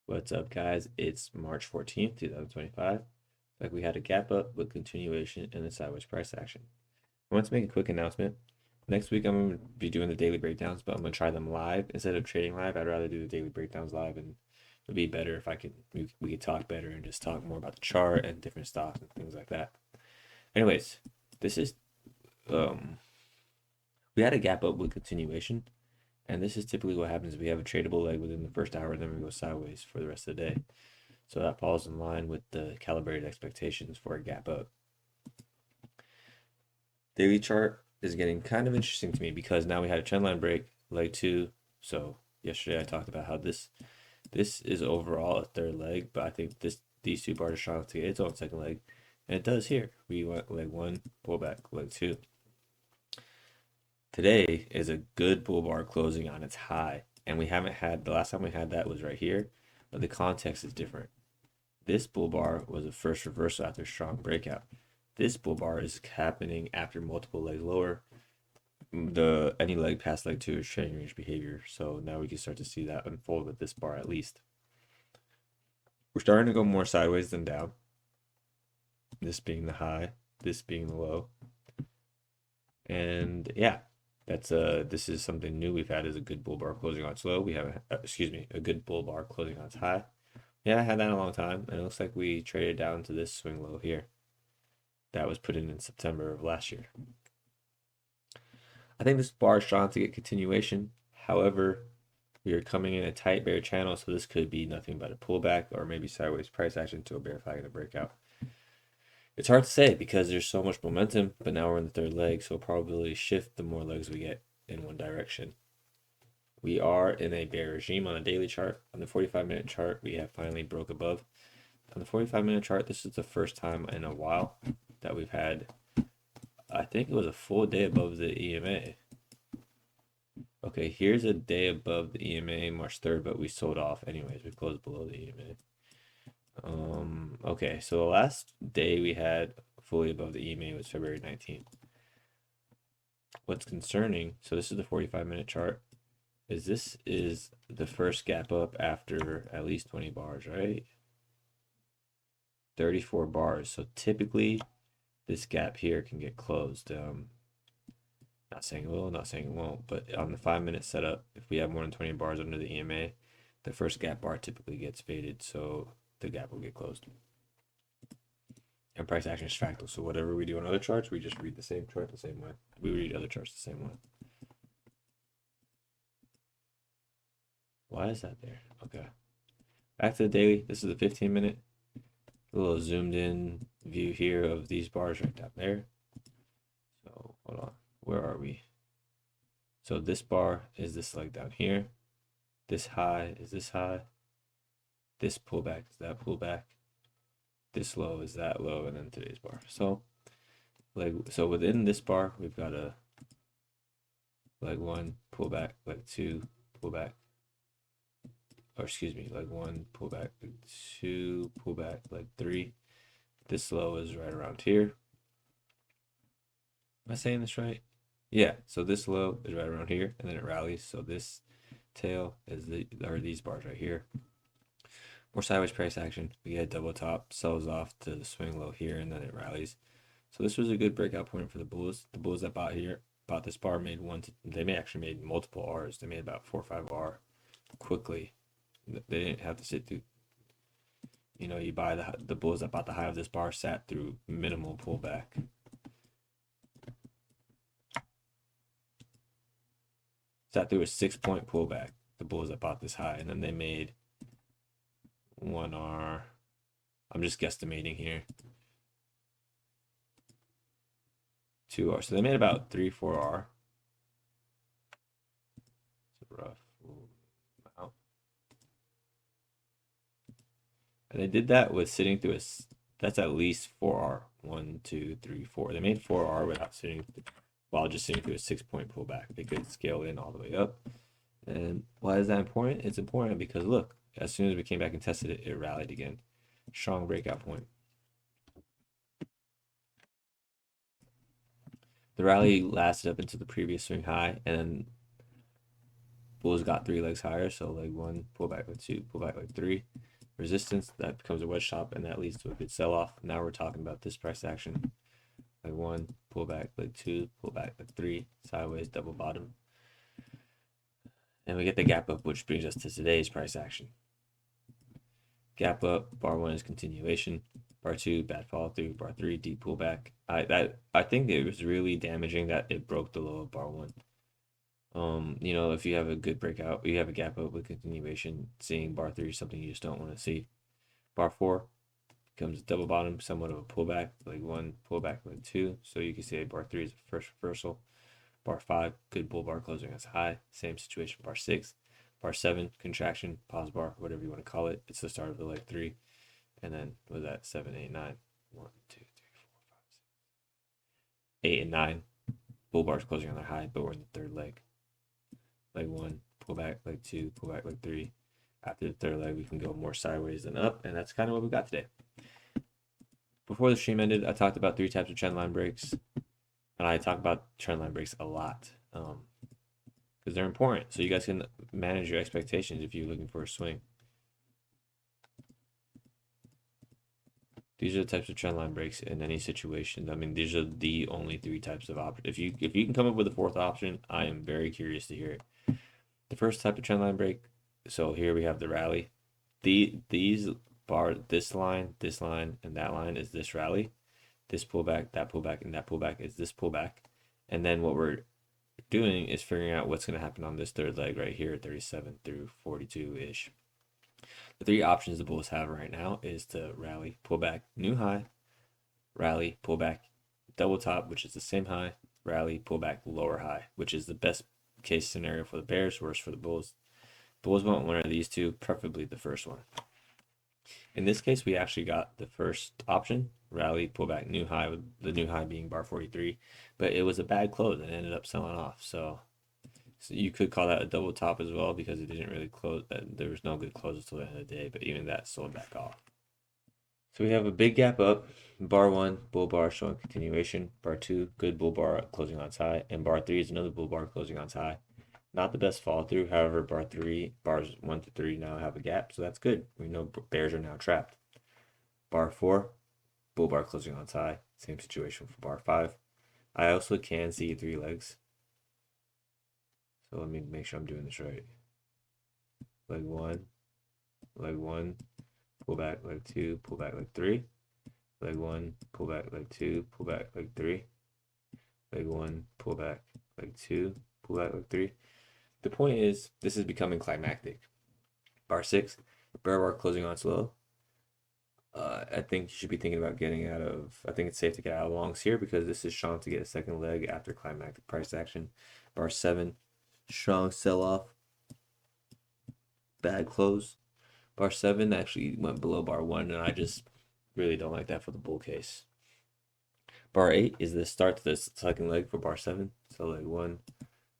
What's up, guys? It's March 14th, 2025. Like we had a gap up with continuation and a sideways price action. I want to make a quick announcement. Next week, I'm going to be doing the daily breakdowns, but I'm going to try them live instead of trading live. I'd rather do the daily breakdowns live, and it'd be better if we could talk better and just talk more about the chart and different stocks and things like that. Anyways, this is um we had a gap up with continuation, and this is typically what happens. We have a tradable leg within the first hour, and then we go sideways for the rest of the day. So that falls in line with the calibrated expectations for a gap up. Daily chart is getting kind of interesting to me because now we had a trendline break, leg two. So yesterday I talked about how this is overall a third leg, but I think these two bars are strong to get its own second leg. And it does here. We went leg one, pull back, leg two. Today is a good bull bar closing on its high. And we haven't had the last time we had that was right here, but the context is different. This bull bar was a first reversal after a strong breakout. This bull bar is happening after multiple legs lower. The any leg past leg two is trading range behavior. So now we can start to see that unfold with this bar at least. We're starting to go more sideways than down. This being the high, this being the low. And yeah, this is something new we've had is a good bull bar closing on its low. We have a good bull bar closing on its high. Yeah, I had that in a long time, and it looks like we traded down to this swing low here. That was put in September of last year. I think this bar is strong to get continuation. However, we are coming in a tight bear channel, so this could be nothing but a pullback or maybe sideways price action to a bear flag and a breakout. It's hard to say because there's so much momentum, but now we're in the third leg, so probability shift the more legs we get in one direction. We are in a bear regime on a daily chart. On the 45-minute chart, we have finally broke above. On the 45-minute chart, this is the first time in a while that we've had, I think it was a full day above the EMA. Okay, here's a day above the EMA, March 3rd, but we sold off anyways. We closed below the EMA. Okay, so the last day we had fully above the EMA was February 19th. What's concerning, so this is the 45-minute chart, is this is the first gap up after at least 20 bars, right? 34 bars. So typically this gap here can get closed. Not saying it will, not saying it won't, but on the 5-minute setup, if we have more than 20 bars under the EMA, the first gap bar typically gets faded, so the gap will get closed. And price action is fractal, so whatever we do on other charts, we just read the same chart the same way. We read other charts the same way. Why is that there? Okay. Back to the daily. This is a 15-minute. A little zoomed in view here of these bars right down there. So hold on. Where are we? So this bar is this leg down here. This high is this high. This pullback is that pullback. This low is that low, and then today's bar. So within this bar, we've got a leg one pullback, leg two pullback, or excuse me, leg one pullback, leg two pullback, leg three. This low is right around here. Am I saying this right? Yeah, so this low is right around here, and then it rallies. So this tail is these bars right here. More sideways price action. We get a double top, sells off to the swing low here, and then it rallies. So this was a good breakout point for the bulls. The bulls that bought this bar made they actually made multiple R's. They made about 4 or 5 R quickly. They didn't have to sit through. You buy the bulls that bought the high of this bar sat through minimal pullback. Sat through a 6-point pullback. The bulls that bought this high, and then they made 1 R. I'm just guesstimating here. 2 R. So they made about 3, 4 R. It's a rough amount. And they did that with sitting through that's at least 4 R. 1, 2, 3, 4. They made 4 R while just sitting through a 6-point pullback. They could scale in all the way up. And why is that important? It's important because look, as soon as we came back and tested it, it rallied again. Strong breakout point. The rally lasted up into the previous swing high, and then Bulls got 3 legs higher, so leg 1, pull back leg 2, pull back leg 3. Resistance, that becomes a wedge top, and that leads to a good sell-off. Now we're talking about this price action. Leg 1, pull back leg 2, pull back leg 3, sideways, double bottom. And we get the gap up, which brings us to today's price action. Gap up, bar 1 is continuation. Bar 2, bad follow through. Bar 3, deep pullback. I think it was really damaging that it broke the low of bar 1. You know, if you have a good breakout, you have a gap up with continuation, seeing bar 3 is something you just don't want to see. Bar 4 becomes double bottom, somewhat of a pullback, leg 1, pullback, leg 2. So you can say bar 3 is a first reversal. Bar 5, good bull bar closing as high. Same situation, bar 6. Bar 7, contraction, pause bar, whatever you want to call it. It's the start of the leg 3. And then was that 7, 8, 9? 1, 2, 3, 4, 5, 6. 8 and 9. Bull bars closing on their high, but we're in the third leg. Leg 1, pull back, leg 2, pull back, leg 3. After the third leg, we can go more sideways than up, and that's kind of what we got today. Before the stream ended, I talked about 3 types of trend line breaks, and I talk about trend line breaks a lot because they're important, so you guys can manage your expectations if you're looking for a swing. These are the types of trend line breaks in any situation. I mean, these are the only 3 types of options. If you can come up with a 4th option, I am very curious to hear it. The first type of trend line break. So here we have the rally. These bar, this line, and that line is this rally. This pullback, and that pullback is this pullback. And then what we're doing is figuring out what's going to happen on this third leg right here, 37 through 42-ish. The 3 options the bulls have right now is to rally, pullback, new high, rally, pullback, double top, which is the same high, rally, pullback, lower high, which is the best case scenario for the bears, worst for the bulls. Bulls want one of these 2, preferably the first one. In this case, we actually got the first option, rally, pullback, new high, with the new high being bar 43, but it was a bad close and ended up selling off. So you could call that a double top as well because it didn't really close. There was no good closes till the end of the day, but even that sold back off. So we have a big gap up, bar 1, bull bar showing continuation, bar 2, good bull bar closing on high, and bar 3 is another bull bar closing on high. Not the best follow through. However, bars 1 to 3 now have a gap, so that's good. We know bears are now trapped. Bar 4, bull bar closing on high. Same situation for bar 5. I also can see 3 legs. So let me make sure I'm doing this right. Leg 1, pull back, leg 2, pull back, leg 3. Leg 1, pull back, leg 2, pull back, leg 3. Leg 1, pull back, leg 2, pull back, leg 3. The point is, this is becoming climactic. Bar 6, bear bar closing on slow. I think you should be thinking about getting out of, I think it's safe to get out of longs here because this is strong to get a second leg after climactic price action. Bar 7, strong sell off, bad close. Bar 7 actually went below bar 1, and I just really don't like that for the bull case. Bar 8 is the start to the second leg for bar 7. So leg 1,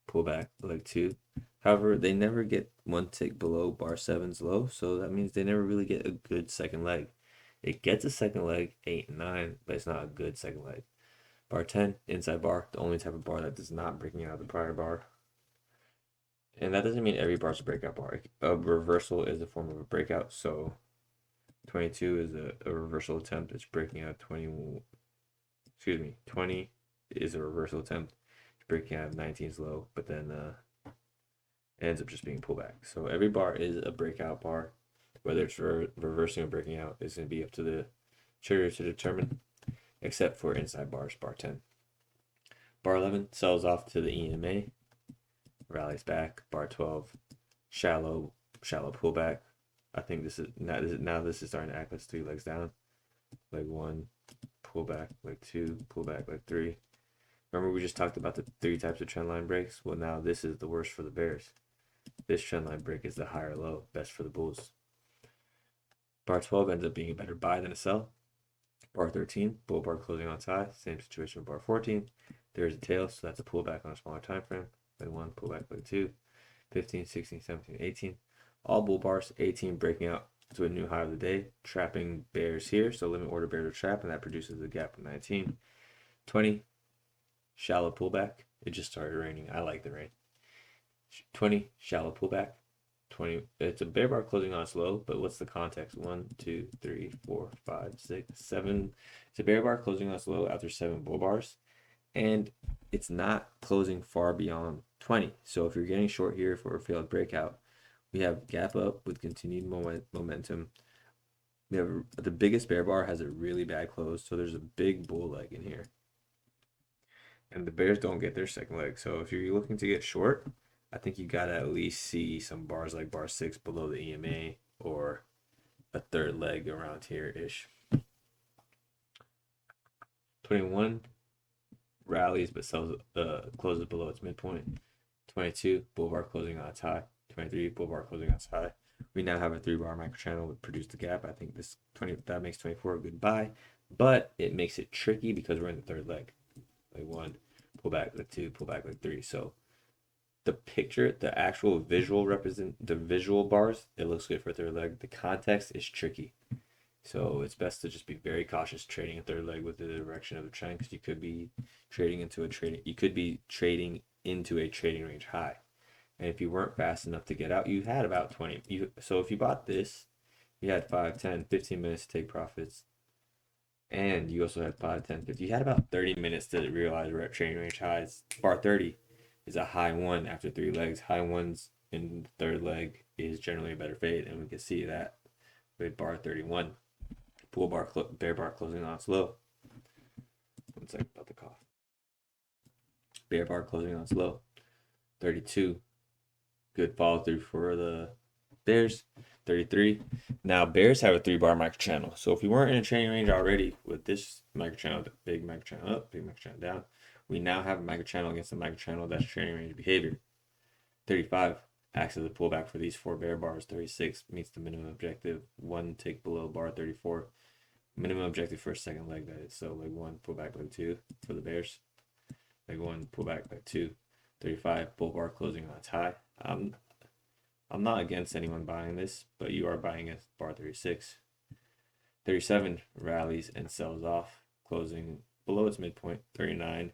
pull back, leg 2. However, they never get 1 tick below bar 7's low, so that means they never really get a good second leg. It gets a second leg, 8 and 9, but it's not a good second leg. Bar 10, inside bar, the only type of bar that does not breaking out of the prior bar. And that doesn't mean every bar is a breakout bar. A reversal is a form of a breakout, so 22 is a reversal attempt. It's breaking out of 20 is a reversal attempt. It's breaking out of 19's low, but then it ends up just being pullback. So every bar is a breakout bar. Whether it's reversing or breaking out is going to be up to the trader to determine, except for inside bars, bar 10. Bar 11 sells off to the EMA, rallies back. Bar 12, shallow pullback. I think this is starting to act like 3 legs down. Leg 1, pullback, leg 2, pullback, leg 3. Remember we just talked about the 3 types of trend line breaks? Well, now this is the worst for the bears. This trend line break is the higher low, best for the bulls. Bar 12 ends up being a better buy than a sell. Bar 13, bull bar closing on high. Same situation with bar 14. There's a tail, so that's a pullback on a smaller time frame. Leg 1, pullback, leg 2. 15, 16, 17, 18. All bull bars, 18 breaking out to a new high of the day, trapping bears here. So limit order bear to trap, and that produces a gap of 19. 20, shallow pullback. It just started raining. I like the rain. 20, shallow pullback. 20, it's a bear bar closing on slow, but what's the context? 1, 2, 3, 4, 5, 6, 7. It's a bear bar closing on slow after 7 bull bars, and it's not closing far beyond 20. So if you're getting short here for a failed breakout, we have gap up with continued momentum. We have the biggest bear bar has a really bad close, so there's a big bull leg in here. And the bears don't get their second leg. So if you're looking to get short, I think you got to at least see some bars like bar 6 below the EMA or a third leg around here-ish. 21 rallies but sells closes below its midpoint. 22 bull bar closing on its high. 23 bull bar closing on its high. We now have a 3-bar micro channel with produced the gap. I think this 20 that makes 24 a good buy, but it makes it tricky because we're in the third leg. Leg 1, pull back leg 2, pull back leg 3. So the picture, the actual visual the visual bars, it looks good for third leg. The context is tricky. So it's best to just be very cautious trading a third leg with the direction of the trend, because you could be trading into a trading range high. And if you weren't fast enough to get out, you had about 20. So if you bought this, you had 5, 10, 15 minutes to take profits. And you also had 5, 10, 50. You had about 30 minutes to realize we're at trading range highs. Bar 30 is a high 1 after 3 legs. High 1s in the third leg is generally a better fade, and we can see that with bar 31. Bear bar closing on slow. 1 second, about to cough. Bear bar closing on slow. 32. Good follow through for the bears. 33. Now bears have a 3-bar micro channel. So if we weren't in a trading range already with this micro channel, big micro channel up, big micro channel down, we now have a micro channel against a micro channel that's trading range behavior. 35 acts as a pullback for these 4 bear bars. 36 meets the minimum objective. 1 tick below bar 34. Minimum objective for a second leg, that is. So leg 1, pullback leg 2 for the bears. Leg 1, pullback leg 2. 35 bull bar closing on its high. I'm not against anyone buying this, but you are buying at bar 36. 37 rallies and sells off, closing below its midpoint. 39,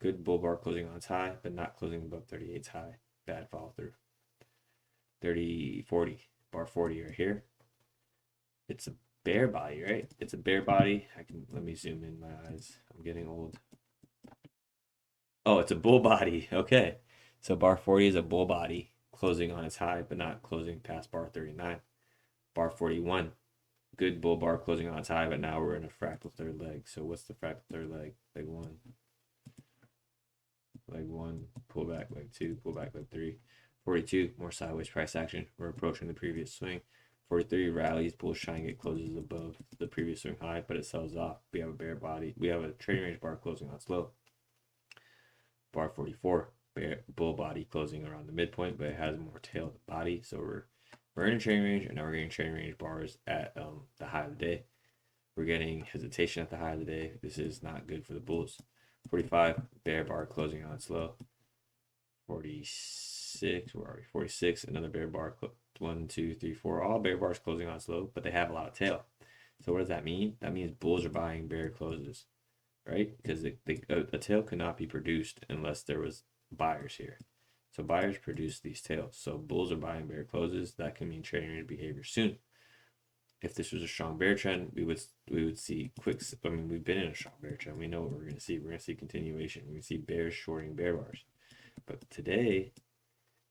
good bull bar closing on its high, but not closing above 38's high. Bad follow through. 40, bar 40 right here. It's a bear body, right? It's a bear body. Let me zoom in my eyes. I'm getting old. Oh, it's a bull body. Okay. So bar 40 is a bull body closing on its high, but not closing past bar 39. Bar 41, good bull bar closing on its high, but now we're in a fractal third leg. So what's the fractal third leg? Leg 1. Leg 1, pull back, leg 2, pull back, leg 3. 42, more sideways price action. We're approaching the previous swing. 43 rallies, bullish triangle gets above the previous swing high, but it sells off. We have a bear body. We have a trading range bar closing on slow. Bar 44, bull body closing around the midpoint, but it has more tail than body. So we're in a trading range, and now we're getting trading range bars at the high of the day. We're getting hesitation at the high of the day. This is not good for the bulls. 45, bear bar closing on slow. 46, where are we? 46, another bear bar. 1, 2, 3, 4, all bear bars closing on slow, but they have a lot of tail. So what does that mean? That means bulls are buying bear closes, right? Because a tail could not be produced unless there was buyers here. So buyers produce these tails. So bulls are buying bear closes. That can mean trading range behavior soon. If this was a strong bear trend, we would see quick. I mean, we've been in a strong bear trend. We know what we're going to see. We're going to see continuation. We're going to see bears shorting bear bars. But today,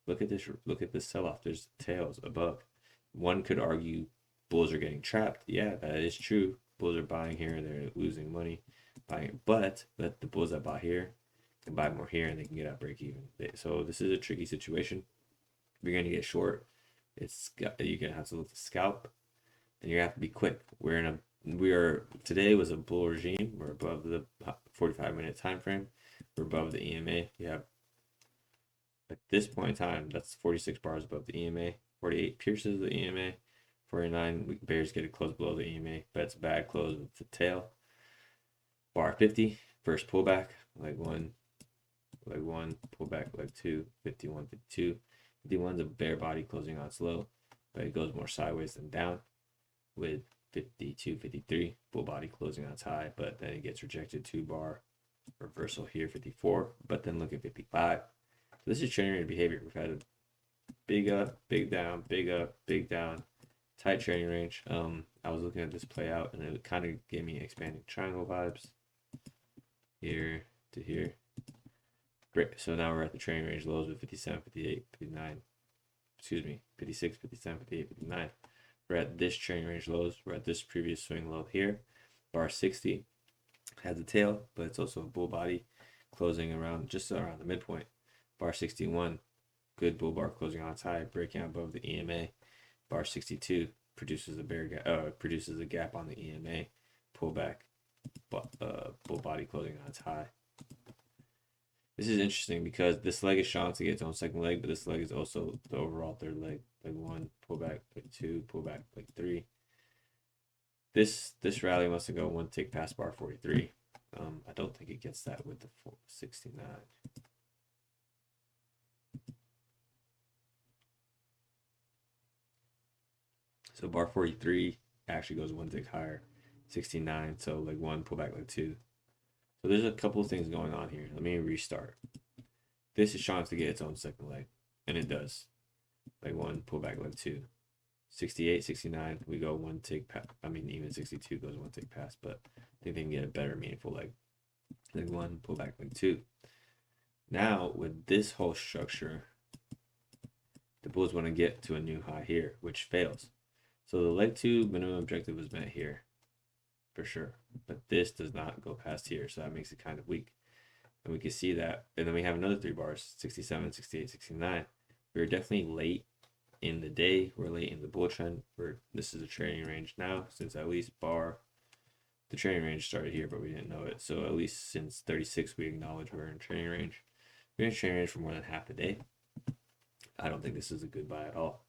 look at this. Look at this sell-off. There's tails above. One could argue bulls are getting trapped. Yeah, that is true. Bulls are buying here and they're losing money buying. But the bulls that buy here can buy more here and they can get out break even. So this is a tricky situation. If you're going to get short, you're going to have to look to scalp. And you have to be quick. Today was a bull regime. We're above the 45-minute time frame. We're above the EMA. You have, at this point in time, that's 46 bars above the EMA. 48 pierces the EMA. 49 bears get it close below the EMA, but it's a bad close with the tail. Bar 50, first pullback, leg 1, pullback, leg 2, 51, 52. 51's a bear body closing on slow, but it goes more sideways than down. With 52, 53, bull body closing on its high, but then it gets rejected. 2-bar reversal here, 54. But then look at 55. So this is training range behavior. We've had a big up, big down, big up, big down, tight training range. I was looking at this play out, and it kind of gave me expanding triangle vibes here to here. Great. So now we're at the training range lows with 57, 58, 59. Excuse me, 56, 57, 58, 59. We're at this training range lows. We're at this previous swing low here. Bar 60 has a tail, but it's also a bull body closing around just around the midpoint. Bar 61, good bull bar closing on its high, breaking out above the EMA. Bar 62 produces a gap on the EMA, pullback, bull body closing on its high. This is interesting because this leg is strong to get its own second leg, but this leg is also the overall third leg. Leg 1, pullback, leg 2, pullback, leg 3. This rally wants to go one tick past bar 43. I don't think it gets that with the 69. So bar 43 actually goes one tick higher, 69. So leg 1, pullback, leg 2. So there's a couple of things going on here. Let me restart. This is trying to get its own second leg, and it does. Leg 1, pullback, leg 2. 68, 69, we go one tick past. I mean, even 62 goes one tick past, but I think they can get a better, meaningful leg. Leg 1, pullback, leg 2. Now, with this whole structure, the bulls want to get to a new high here, which fails. So the leg 2 minimum objective was met here, for sure. But this does not go past here, so that makes it kind of weak. And we can see that. And then we have another 3 bars, 67, 68, 69. We're definitely late in the day. We're late in the bull trend. This is a training range now, since at least the training range started here, but we didn't know it. So at least since 36, we acknowledge we're in training range. We're in training range for more than half the day. I don't think this is a good buy at all.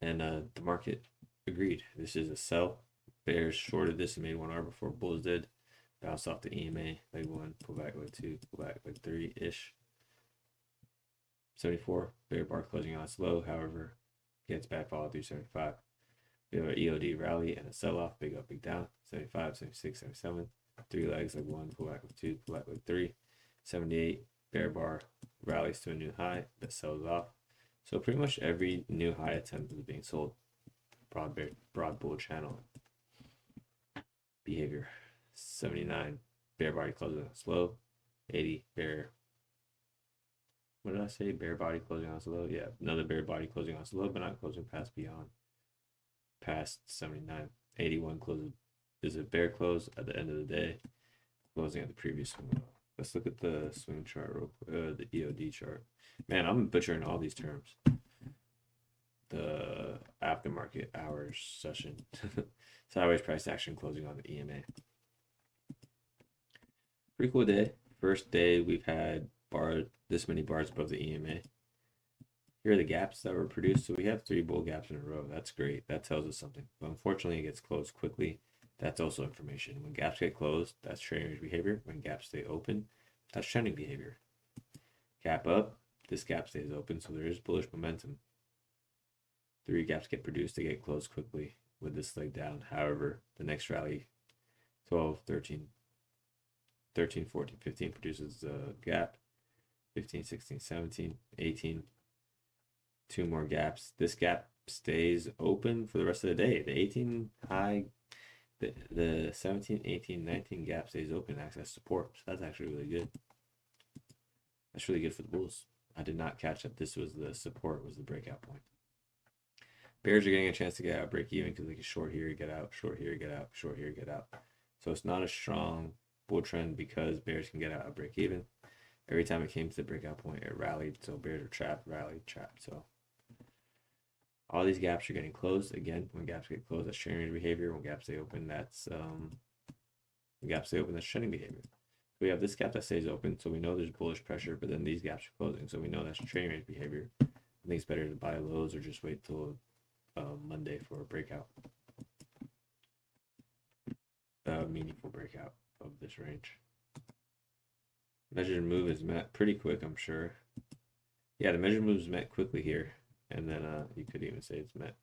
And the market agreed. This is a sell. Bears shorted this and made 1 hour before bulls did. Bounced off the EMA, leg 1, pullback, leg 2, pullback, leg 3-ish. 74, bear bar closing on its low, however, gets back follow through 75. We have an EOD rally and a sell-off, big up, big down, 75, 76, 77. 3 legs, leg 1, pullback, leg 2, pullback, leg 3. 78, bear bar rallies to a new high that sells off. So pretty much every new high attempt is being sold. Broad bull channel behavior. 79, bear body closing on slow. 80, bear. What did I say? Bear body closing on slow. Yeah, another bear body closing on slow, but not closing past 79. 81 is a bear close at the end of the day, closing at the previous swing. Let's look at the swing chart real quick. The EOD chart. Man, I'm butchering all these terms. The aftermarket hours session. Sideways price action closing on the EMA. Pretty cool day. First day we've had this many bars above the EMA. Here are the gaps that were produced. So we have 3 bull gaps in a row. That's great. That tells us something. But unfortunately, it gets closed quickly. That's also information. When gaps get closed, that's trailing range behavior. When gaps stay open, that's trending behavior. Gap up, this gap stays open, so there is bullish momentum. 3 gaps get produced, they get closed quickly with this leg down. However, the next rally, 12, 13, 14, 15 produces a gap. 15, 16, 17, 18. 2 more gaps. This gap stays open for the rest of the day. The 18 high, the 17, 18, 19 gap stays open, acts as support. So that's actually really good. That's really good for the bulls. I did not catch that this was the support, was the breakout point. Bears are getting a chance to get out, break even, because they can short here, get out, short here, get out, short here, get out. So it's not a strong bull trend because bears can get out, break even. Every time it came to the breakout point, it rallied. So bears are trapped, rallied, trapped. So all these gaps are getting closed. Again, when gaps get closed, that's trailing range behavior. When gaps stay open, that's trending behavior. So we have this gap that stays open, so we know there's bullish pressure, but then these gaps are closing, so we know that's trailing range behavior. I think it's better to buy lows or just wait till Monday for a breakout. Meaningful breakout of this range. Measured move is met pretty quick, I'm sure. Yeah, the measured move is met quickly here. And then you could even say it's met.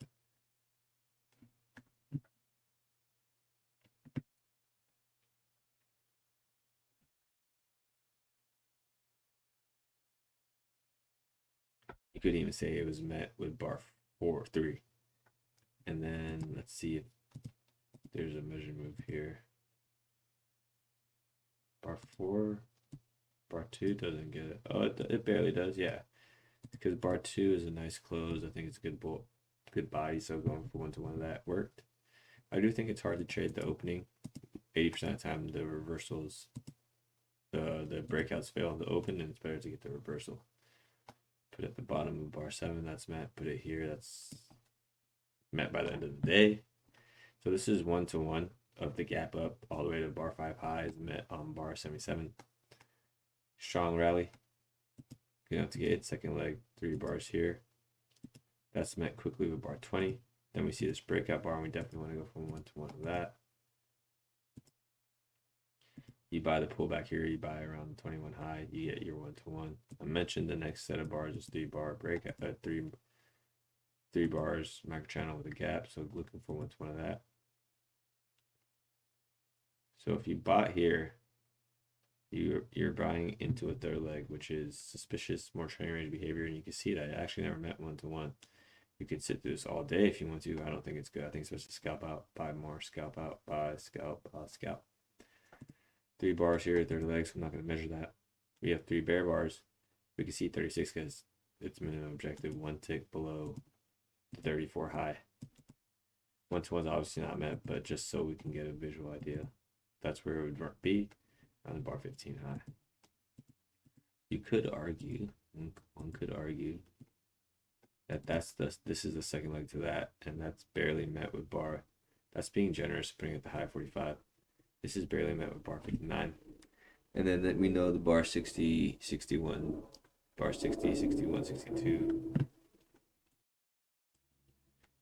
You could even say it was met with bar 4-3. And then let's see if there's a measure move here. Bar 4, bar 2 doesn't get it. Oh, it barely does, yeah. Because bar 2 is a nice close. I think it's a good body, so going for 1-to-1 of that worked. I do think it's hard to trade the opening. 80% of the time, the reversals, the breakouts fail in the open, and it's better to get the reversal. Put it at the bottom of bar 7, that's met. Put it here, that's met by the end of the day. So this is 1-to-1 of the gap up all the way to bar 5 high is met on bar 77. Strong rally. You have to get it. Second leg, 3 bars here. That's met quickly with bar 20. Then we see this breakout bar, and we definitely want to go from 1-to-1 of that. You buy the pullback here, you buy around the 21 high, you get your 1-to-1. I mentioned the next set of bars is 3-bar breakout, 3 bars micro channel with a gap, so looking for 1-to-1 of that. So if you bought here, you're buying into a third leg, which is suspicious, more training range behavior, and you can see that I actually never met 1-to-1. You could sit through this all day if you want to. I don't think it's good. I think it's supposed to scalp out, buy more, scalp out, buy, scalp, scalp. 3 bars here, third leg, so I'm not going to measure that. We have 3 bear bars. We can see 36 because it's minimum objective, 1 tick below the 34 high. 1-to-1 is obviously not met, but just so we can get a visual idea, that's where it would be on the bar 15 high. You could argue, one could argue, that this is the second leg to that, and that's barely met with bar. That's being generous, putting at the high 45. This is barely met with bar 59. And then we know the bar 60, 61, bar 60, 61, 62.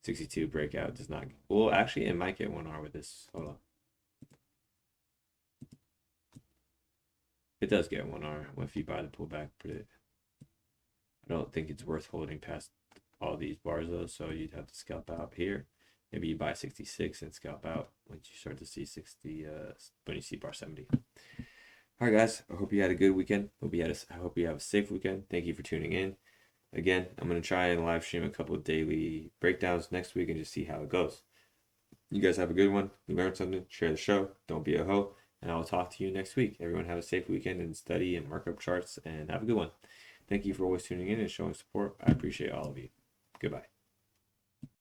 62 breakout does not, well, actually, it might get 1R with this. Hold on. It does get 1R if you buy the pullback, but I don't think it's worth holding past all these bars though, so you'd have to scalp out here. Maybe you buy 66 and scalp out once you start to see 60, when you see bar 70. All right, guys, I hope you had a good weekend. I hope you have a safe weekend. Thank you for tuning in. Again, I'm going to try and live stream a couple of daily breakdowns next week and just see how it goes. You guys have a good one. You learned something. Share the show. Don't be a hoe. And I will talk to you next week. Everyone have a safe weekend and study and mark up charts and have a good one. Thank you for always tuning in and showing support. I appreciate all of you. Goodbye.